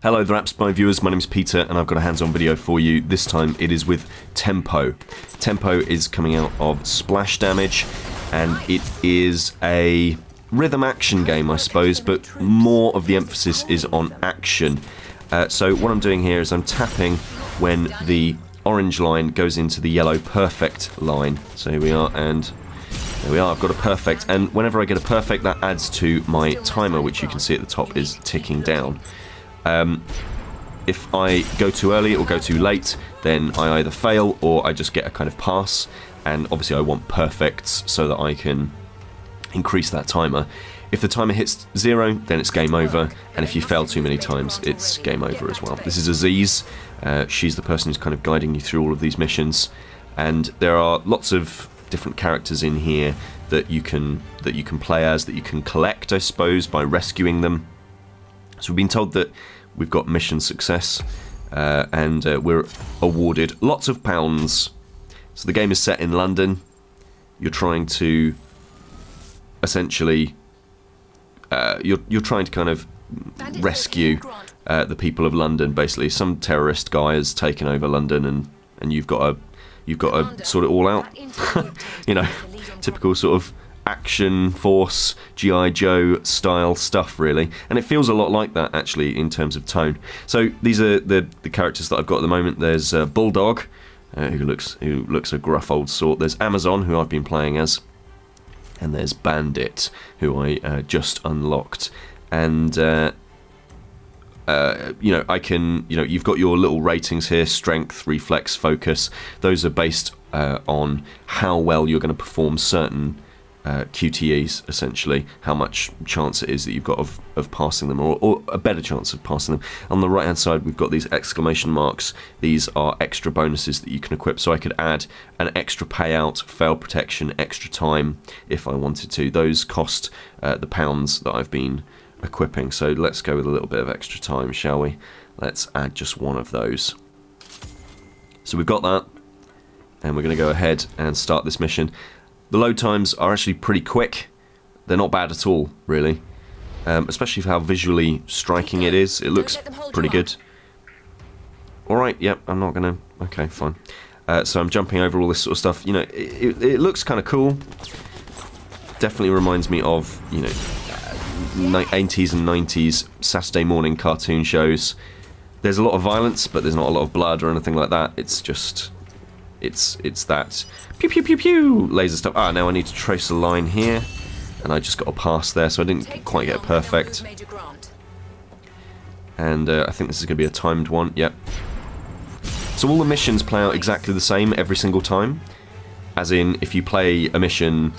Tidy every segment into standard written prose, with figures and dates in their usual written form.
Hello there Apps By viewers, my name is Peter and I've got a hands-on video for you. This time it is with Tempo. Tempo is coming out of Splash Damage and it is a rhythm action game I suppose, but more of the emphasis is on action. So what I'm doing here is I'm tapping when the orange line goes into the yellow perfect line. So here we are, and there we are, I've got a perfect, and whenever I get a perfect that adds to my timer, which you can see at the top is ticking down. If I go too early or go too late, then I either fail or I just get a kind of pass, and obviously I want perfects so that I can increase that timer. If the timer hits 0, then it's game over, and if you fail too many times, it's game over as well. This is Aziz. She's the person who's kind of guiding you through all of these missions, and there are lots of different characters in here that you can play as, that you can collect, I suppose, by rescuing them. So we've been told that we've got mission success, and we're awarded lots of pounds. So the game is set in London. You're trying to essentially you're trying to kind of rescue the people of London. Basically, some terrorist guy has taken over London, and you've got to sort it all out. You know, typical sort of action force G.I. Joe style stuff, really, and it feels a lot like that actually in terms of tone. So these are the characters that I've got at the moment. There's Bulldog, who looks a gruff old sort. There's Amazon, who I've been playing as, and there's Bandit, who I just unlocked. And you know, you've got your little ratings here: strength, reflex, focus. Those are based on how well you're going to perform certain QTEs, essentially, how much chance it is that you've got of passing them, or a better chance of passing them. On the right hand side we've got these exclamation marks. These are extra bonuses that you can equip, so I could add an extra payout, fail protection, extra time if I wanted to. Those cost the pounds that I've been equipping, so let's go with a little bit of extra time, shall we? Let's add just one of those. So we've got that, and we're going to go ahead and start this mission. The load times are actually pretty quick. They're not bad at all, really. Especially for how visually striking it is. It looks pretty good. Alright, yep, I'm not gonna... Okay, fine. So I'm jumping over all this sort of stuff. You know, it looks kind of cool. Definitely reminds me of, you know, 80s and 90s Saturday morning cartoon shows. There's a lot of violence, but there's not a lot of blood or anything like that. It's just... It's that pew pew pew pew laser stuff. Ah, now I need to trace a line here, and I just got a pass there, so I didn't quite get it perfect. And I think this is going to be a timed one. Yep. So all the missions play out exactly the same every single time. As in, if you play a mission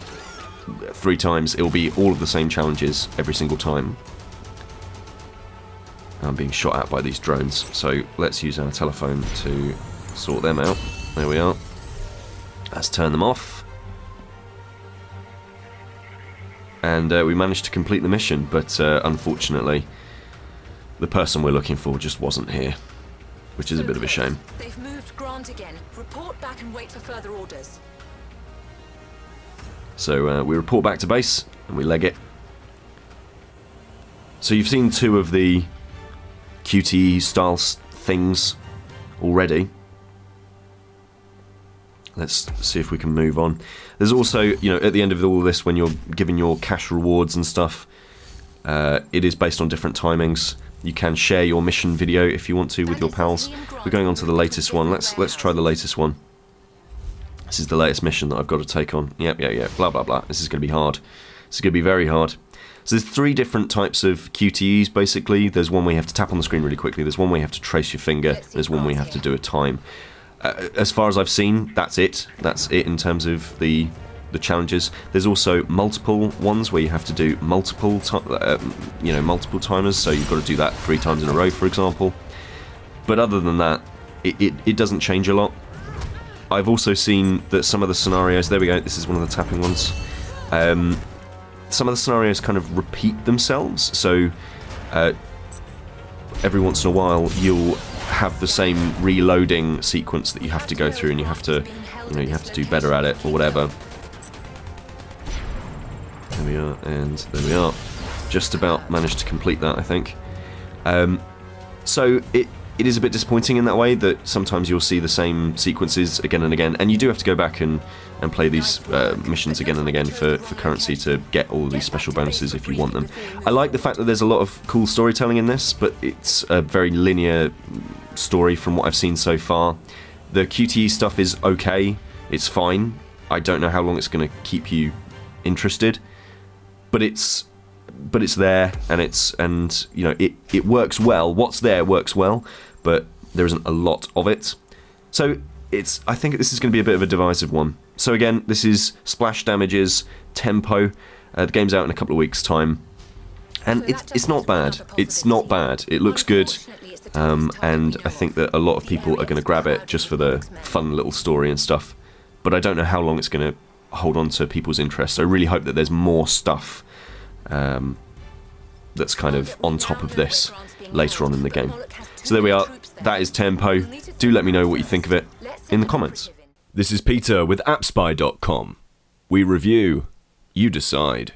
3 times, it will be all of the same challenges every single time. I'm being shot at by these drones, so let's use our telephone to sort them out. There we are. Let's turn them off. And we managed to complete the mission, but unfortunately the person we're looking for just wasn't here, which is a bit of a shame. They've moved Grant again. Report back and wait for further orders. So we report back to base and we leg it. So you've seen 2 of the QTE style things already. Let's see if we can move on. There's also, you know, at the end of all of this, when you're given your cash rewards and stuff, it is based on different timings. You can share your mission video if you want to with your pals. We're going on to the latest one. Let's try the latest one. This is the latest mission that I've got to take on. Yep, yeah, blah blah blah. This is going to be hard. This is going to be very hard. So there's 3 different types of QTEs basically. There's one where you have to tap on the screen really quickly. There's one where you have to trace your finger. There's one where you have to do a time. As far as I've seen, that's it. That's it in terms of the challenges. There's also multiple ones where you have to do multiple timers. So you've got to do that 3 times in a row, for example. But other than that, it doesn't change a lot. I've also seen that some of the scenarios. There we go. This is one of the tapping ones. Some of the scenarios kind of repeat themselves. So every once in a while, you'll have the same reloading sequence that you have to go through, and you have to do better at it or whatever. There we are, and there we are. Just about managed to complete that, I think. So it is a bit disappointing in that way, that sometimes you'll see the same sequences again and again, and you do have to go back and play these missions again and again for currency to get all these special bonuses if you want them. I like the fact that there's a lot of cool storytelling in this, but it's a very linear story from what I've seen so far. The QTE stuff is okay, it's fine. I don't know how long it's going to keep you interested, but it's there, and you know, it works well. What's there works well, but there isn't a lot of it. So I think this is going to be a bit of a divisive one. So again, this is Splash Damage's Tempo. The game's out in a couple of weeks' time, and it's not bad. It's not bad. It looks good, and I think that a lot of people are going to grab it just for the fun little story and stuff. But I don't know how long it's going to hold on to people's interest. I really hope that there's more stuff that's kind of on top of this later on in the game. So there we are. That is Tempo. Do let me know what you think of it in the comments. This is Peter with AppSpy.com. We review, you decide.